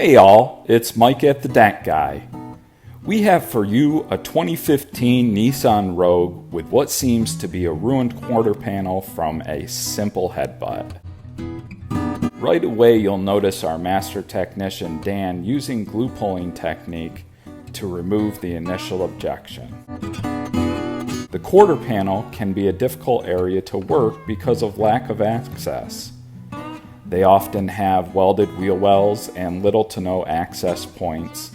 Hey y'all, it's Mike at the Dent Guy. We have for you a 2015 Nissan Rogue with what seems to be a ruined quarter panel from a simple headbutt. Right away you'll notice our master technician Dan using glue pulling technique to remove the initial objection. The quarter panel can be a difficult area to work because of lack of access. They often have welded wheel wells and little to no access points.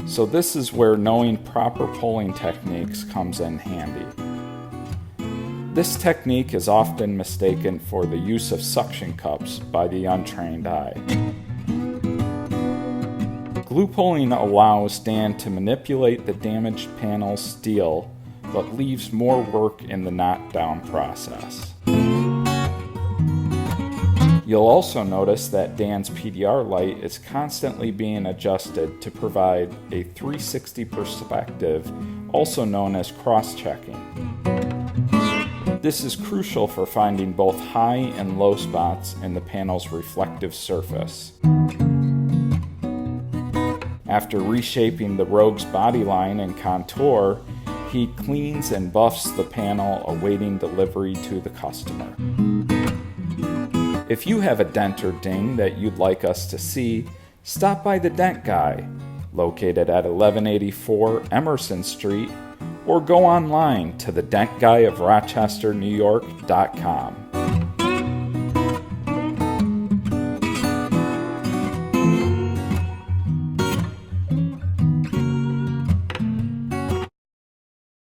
So this is where knowing proper pulling techniques comes in handy. This technique is often mistaken for the use of suction cups by the untrained eye. Glue pulling allows Dan to manipulate the damaged panel's steel, but leaves more work in the knockdown process. You'll also notice that Dan's PDR light is constantly being adjusted to provide a 360 perspective, also known as cross-checking. This is crucial for finding both high and low spots in the panel's reflective surface. After reshaping the Rogue's body line and contour, he cleans and buffs the panel awaiting delivery to the customer. If you have a dent or ding that you'd like us to see, stop by the Dent Guy, located at 1184 Emerson Street, or go online to thedentguyofrochesterNewYork.com.